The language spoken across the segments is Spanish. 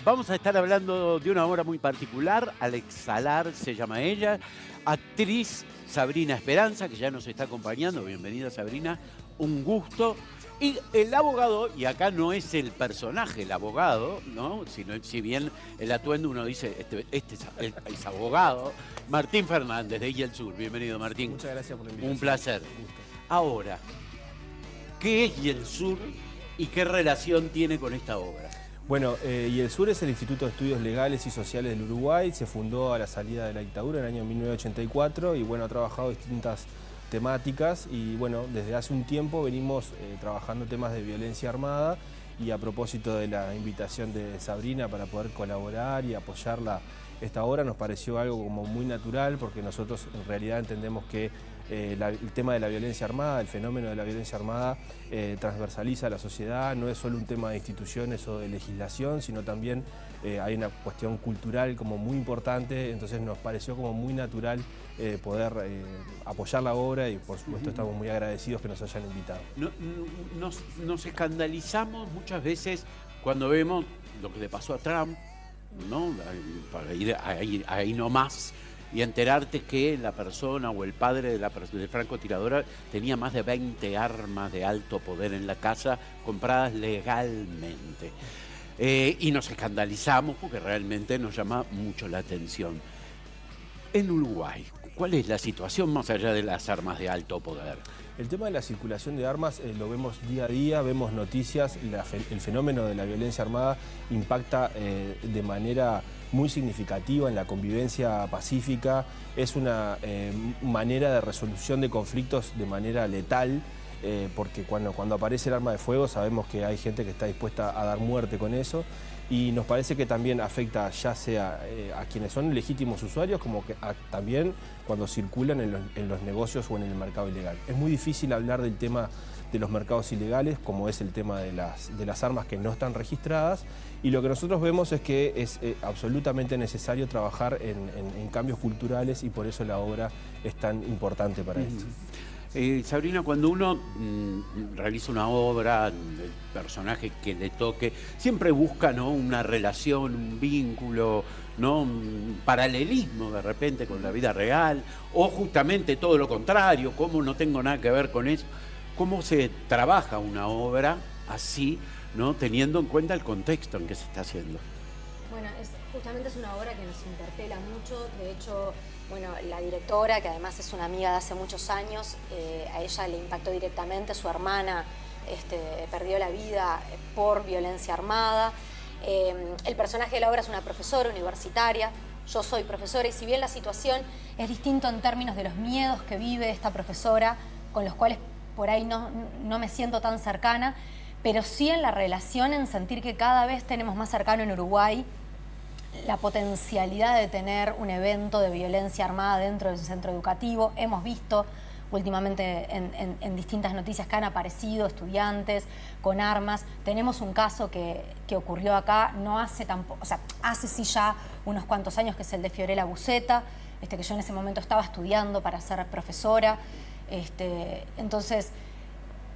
Vamos a estar hablando de una obra muy particular, Al exhalar se llama ella, actriz Sabrina Esperanza, que ya nos está acompañando. Bienvenida, Sabrina, un gusto. Y el abogado, y acá no es el personaje, el abogado, ¿no? Si bien el atuendo uno dice, es abogado, Martín Fernández, de Y el Sur. Bienvenido, Martín. Muchas gracias por la invitación. Un placer. Un gusto. Ahora, ¿qué es Y el Sur y qué relación tiene con esta obra? Bueno, Y el Sur es el Instituto de Estudios Legales y Sociales del Uruguay. Se fundó a la salida de la dictadura en el año 1984 y bueno, ha trabajado distintas temáticas y bueno, desde hace un tiempo venimos trabajando temas de violencia armada y a propósito de la invitación de Sabrina para poder colaborar y apoyarla esta obra nos pareció algo como muy natural porque nosotros en realidad entendemos que el tema de la violencia armada, el fenómeno de la violencia armada transversaliza a la sociedad, no es solo un tema de instituciones o de legislación, sino también hay una cuestión cultural como muy importante, entonces nos pareció como muy natural poder apoyar la obra y por supuesto estamos muy agradecidos que nos hayan invitado. Nos escandalizamos muchas veces cuando vemos lo que le pasó a Trump, ¿no? Para ir ahí nomás y enterarte que la persona o el padre del francotirador tenía más de 20 armas de alto poder en la casa compradas legalmente. Y nos escandalizamos porque realmente nos llama mucho la atención. En Uruguay, ¿cuál es la situación más allá de las armas de alto poder? El tema de la circulación de armas lo vemos día a día, vemos noticias, el fenómeno de la violencia armada impacta de manera muy significativa en la convivencia pacífica, es una manera de resolución de conflictos de manera letal, porque cuando aparece el arma de fuego sabemos que hay gente que está dispuesta a dar muerte con eso y nos parece que también afecta ya sea a quienes son legítimos usuarios como que también cuando circulan en los negocios o en el mercado ilegal. Es muy difícil hablar del tema de los mercados ilegales como es el tema de las armas que no están registradas y lo que nosotros vemos es que es absolutamente necesario trabajar en cambios culturales y por eso la obra es tan importante para esto. Sabrina, cuando uno realiza una obra, el personaje que le toque, siempre busca, ¿no?, una relación, un vínculo, ¿no?, un paralelismo de repente con la vida real, o justamente todo lo contrario, como no tengo nada que ver con eso. ¿Cómo se trabaja una obra así, ¿no?, teniendo en cuenta el contexto en que se está haciendo? Bueno, justamente es una obra que nos interpela mucho. De hecho, bueno, la directora, que además es una amiga de hace muchos años, a ella le impactó directamente. Su hermana perdió la vida por violencia armada. El personaje de la obra es una profesora universitaria. Yo soy profesora y si bien la situación es distinta en términos de los miedos que vive esta profesora, con los cuales por ahí no me siento tan cercana, pero sí en la relación, en sentir que cada vez tenemos más cercano en Uruguay la potencialidad de tener un evento de violencia armada dentro del centro educativo. Hemos visto últimamente en distintas noticias que han aparecido estudiantes con armas. Tenemos un caso que ocurrió acá, no hace tampoco, o sea, hace sí ya unos cuantos años, que es el de Fiorella Buceta, que yo en ese momento estaba estudiando para ser profesora. Entonces,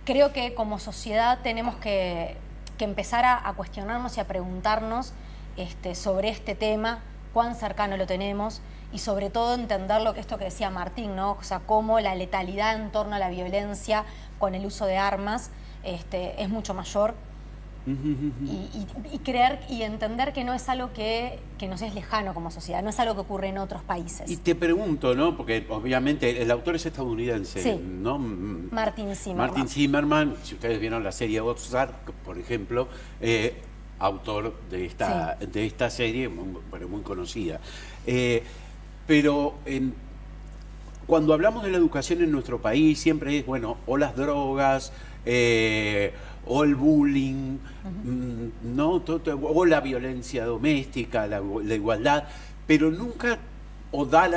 creo que como sociedad tenemos que empezar a cuestionarnos y a preguntarnos sobre este tema, cuán cercano lo tenemos y sobre todo entender esto que decía Martín, ¿no? O sea, cómo la letalidad en torno a la violencia con el uso de armas es mucho mayor. Y creer y entender que no es algo que nos es lejano como sociedad, no es algo que ocurre en otros países. Y te pregunto, ¿no?, porque obviamente el autor es estadounidense, sí, ¿no? Martin Zimmerman. Martin Zimmerman, si ustedes vieron la serie Ozark, por ejemplo, autor de esta serie, muy conocida. Pero cuando hablamos de la educación en nuestro país, siempre es, bueno, o las drogas, o el bullying, ¿no?, o la violencia doméstica, la igualdad, pero nunca,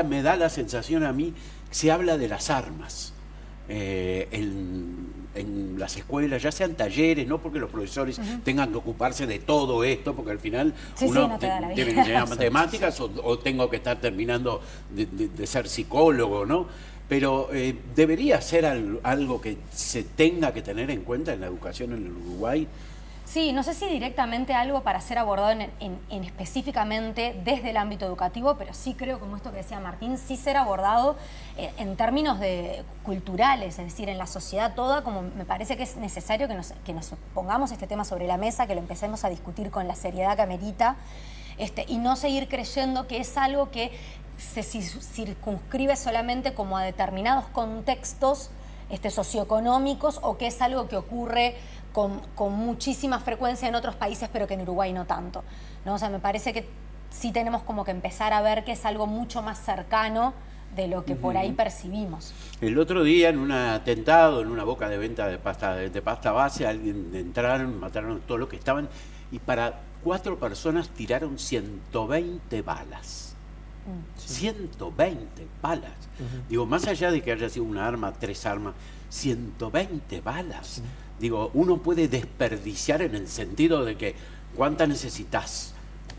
me da la sensación a mí, se habla de las armas. En las escuelas, ya sean talleres, no porque los profesores tengan que ocuparse de todo esto, porque al final uno no tiene que enseñar matemáticas o tengo que estar terminando de ser psicólogo, ¿no? Pero debería ser algo que se tenga que tener en cuenta en la educación en el Uruguay. Sí, no sé si directamente algo para ser abordado en específicamente desde el ámbito educativo, pero sí creo, como esto que decía Martín, sí ser abordado en términos culturales, es decir, en la sociedad toda, como me parece que es necesario que nos pongamos este tema sobre la mesa, que lo empecemos a discutir con la seriedad que amerita, y no seguir creyendo que es algo que se circunscribe solamente como a determinados contextos socioeconómicos, o que es algo que ocurre con muchísima frecuencia en otros países, pero que en Uruguay no tanto, ¿no? O sea, me parece que sí tenemos como que empezar a ver que es algo mucho más cercano de lo que por ahí percibimos. El otro día, en un atentado, en una boca de venta de pasta base, alguien entraron, mataron a todos los que estaban, y para 4 personas tiraron 120 balas. 120 balas. Digo, más allá de que haya sido una arma, 3 armas, 120 balas. Digo, uno puede desperdiciar en el sentido de que ¿cuántas necesitas,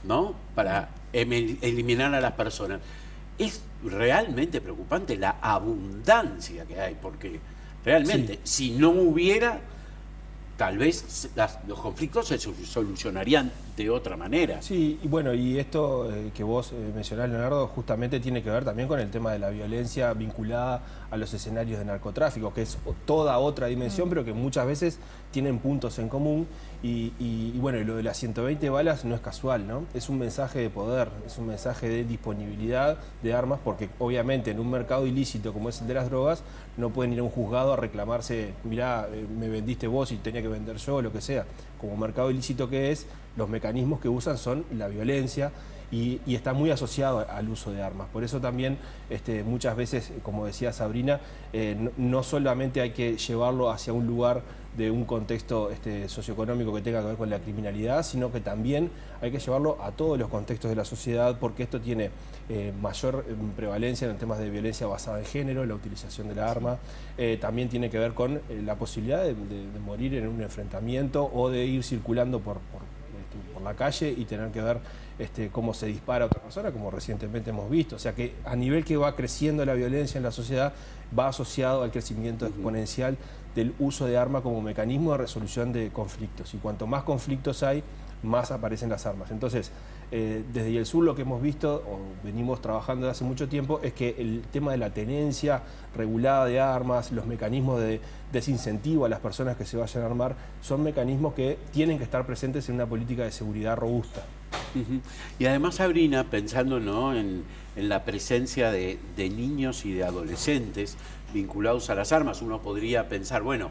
no? Para eliminar a las personas. Es realmente preocupante la abundancia que hay, porque realmente, si no hubiera, tal vez los conflictos se solucionarían de otra manera. Sí, y bueno, y esto que vos mencionás, Leonardo, justamente tiene que ver también con el tema de la violencia vinculada a los escenarios de narcotráfico, que es toda otra dimensión, pero que muchas veces tienen puntos en común. Y bueno, y lo de las 120 balas no es casual, ¿no? Es un mensaje de poder, es un mensaje de disponibilidad de armas, porque obviamente en un mercado ilícito como es el de las drogas, no pueden ir a un juzgado a reclamarse, mirá, me vendiste vos y tenía que vender yo, lo que sea. Como mercado ilícito que es, los mecanismos que usan son la violencia y está muy asociado al uso de armas. Por eso también muchas veces, como decía Sabrina, no solamente hay que llevarlo hacia un lugar de un contexto socioeconómico que tenga que ver con la criminalidad, sino que también hay que llevarlo a todos los contextos de la sociedad, porque esto tiene mayor prevalencia en temas de violencia basada en género, la utilización de la arma, también tiene que ver con la posibilidad de morir en un enfrentamiento o de ir circulando por la calle y tener que ver cómo se dispara a otra persona, como recientemente hemos visto. O sea que a nivel que va creciendo la violencia en la sociedad, va asociado al crecimiento exponencial del uso de armas como mecanismo de resolución de conflictos. Y cuanto más conflictos hay, más aparecen las armas. Entonces, desde el sur lo que hemos visto, o venimos trabajando desde hace mucho tiempo, es que el tema de la tenencia regulada de armas, los mecanismos de desincentivo a las personas que se vayan a armar, son mecanismos que tienen que estar presentes en una política de seguridad robusta. Y además, Sabrina, pensando, ¿no?, en la presencia de niños y de adolescentes vinculados a las armas, uno podría pensar, bueno,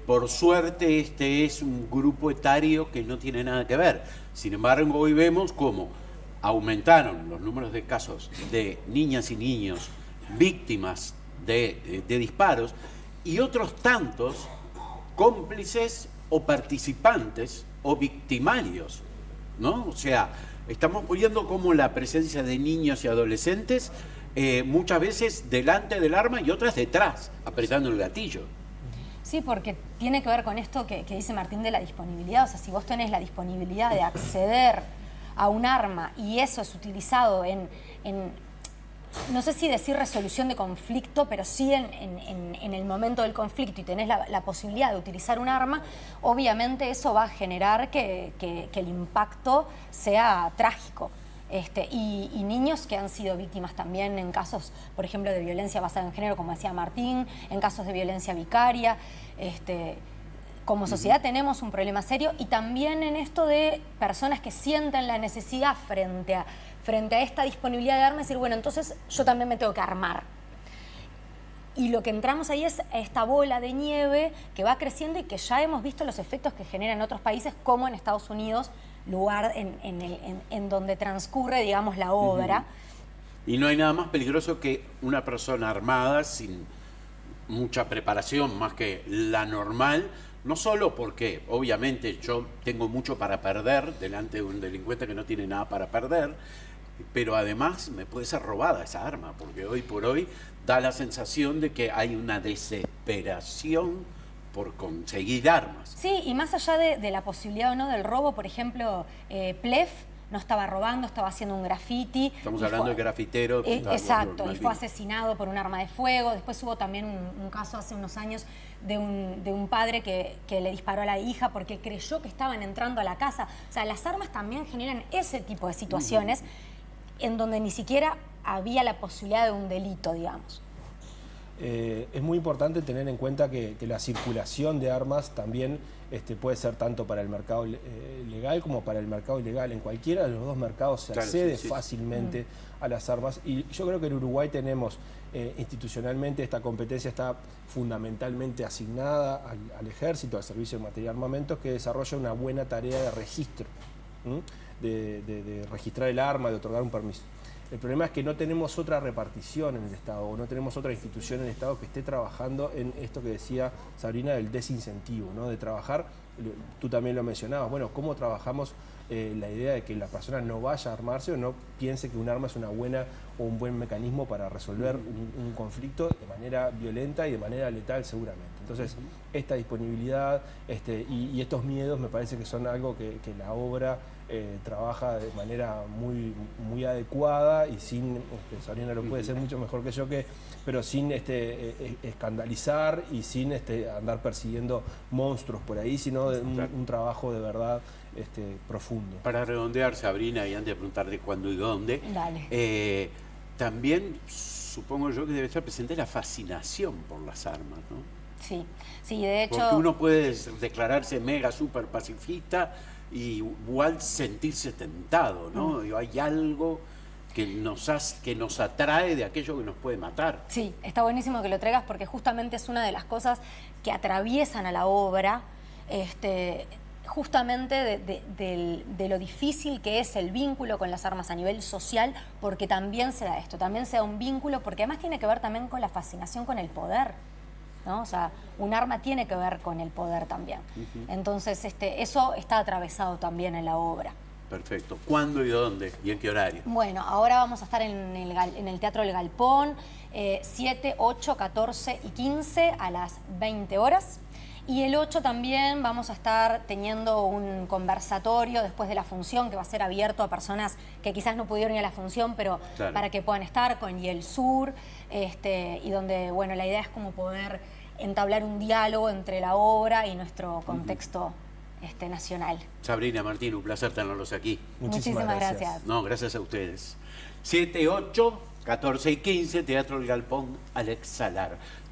por suerte este es un grupo etario que no tiene nada que ver. Sin embargo, hoy vemos cómo aumentaron los números de casos de niñas y niños víctimas de disparos, y otros tantos cómplices o participantes o victimarios, ¿no? O sea, estamos viendo cómo la presencia de niños y adolescentes muchas veces delante del arma y otras detrás, apretando el gatillo. Sí, porque tiene que ver con esto que dice Martín de la disponibilidad. O sea, si vos tenés la disponibilidad de acceder a un arma y eso es utilizado en no sé si decir resolución de conflicto, pero sí en el momento del conflicto, y tenés la posibilidad de utilizar un arma, obviamente eso va a generar que el impacto sea trágico. Y niños que han sido víctimas también en casos, por ejemplo, de violencia basada en género, como decía Martín, en casos de violencia vicaria. Como sociedad tenemos un problema serio, y también en esto de personas que sienten la necesidad frente a esta disponibilidad de armas, decir, bueno, entonces yo también me tengo que armar. Y lo que entramos ahí es esta bola de nieve que va creciendo y que ya hemos visto los efectos que genera en otros países, como en Estados Unidos, lugar en donde transcurre, digamos, la obra. Y no hay nada más peligroso que una persona armada sin mucha preparación, más que la normal, no solo porque obviamente yo tengo mucho para perder delante de un delincuente que no tiene nada para perder, pero además me puede ser robada esa arma, porque hoy por hoy da la sensación de que hay una desesperación por conseguir armas. Sí, y más allá de la posibilidad o no del robo, por ejemplo, Plef no estaba robando, estaba haciendo un graffiti. Estamos hablando de grafitero. Exacto, y fue asesinado por un arma de fuego. Después hubo también un caso hace unos años de un padre que le disparó a la hija porque creyó que estaban entrando a la casa. O sea, las armas también generan ese tipo de situaciones en donde ni siquiera había la posibilidad de un delito, digamos. Es muy importante tener en cuenta que la circulación de armas también puede ser tanto para el mercado legal como para el mercado ilegal. En cualquiera de los dos mercados se accede fácilmente a las armas. Y yo creo que en Uruguay tenemos institucionalmente esta competencia está fundamentalmente asignada al Ejército, al Servicio de Material y Armamentos, que desarrolla una buena tarea de registro, de registrar el arma, de otorgar un permiso. El problema es que no tenemos otra repartición en el Estado, o no tenemos otra institución en el Estado que esté trabajando en esto que decía Sabrina, del desincentivo, ¿no? De trabajar, tú también lo mencionabas, bueno, ¿cómo trabajamos la idea de que la persona no vaya a armarse o no piense que un arma es una buena o un buen mecanismo para resolver un conflicto de manera violenta y de manera letal seguramente? Entonces, esta disponibilidad y estos miedos me parece que son algo que la obra trabaja de manera muy adecuada y sin, Sabrina lo puede ser mucho mejor que yo, pero sin escandalizar y sin andar persiguiendo monstruos por ahí, sino un trabajo de verdad profundo. Para redondear, Sabrina, y antes de preguntarte cuándo y dónde, también supongo yo que debe estar presente la fascinación por las armas, ¿no? Sí, sí, de hecho... Porque uno puede declararse mega, súper pacifista y igual sentirse tentado, ¿no? Hay algo que nos atrae de aquello que nos puede matar. Sí, está buenísimo que lo traigas porque justamente es una de las cosas que atraviesan a la obra, justamente de lo difícil que es el vínculo con las armas a nivel social, porque también se da esto, también se da un vínculo, porque además tiene que ver también con la fascinación con el poder, ¿no? O sea, un arma tiene que ver con el poder también. Entonces, eso está atravesado también en la obra. Perfecto. ¿Cuándo y dónde? ¿Y en qué horario? Bueno, ahora vamos a estar en el Teatro El Galpón, 7, 8, 14 y 15 a las 20 horas. Y el 8 también vamos a estar teniendo un conversatorio después de la función que va a ser abierto a personas que quizás no pudieron ir a la función, pero para que puedan estar con YEL Sur, y donde, bueno, la idea es como poder entablar un diálogo entre la obra y nuestro contexto nacional. Sabrina, Martín, un placer tenerlos aquí. Muchísimas gracias. No, gracias a ustedes. 7, 8, 14 y 15, Teatro El Galpón, Alex Salar.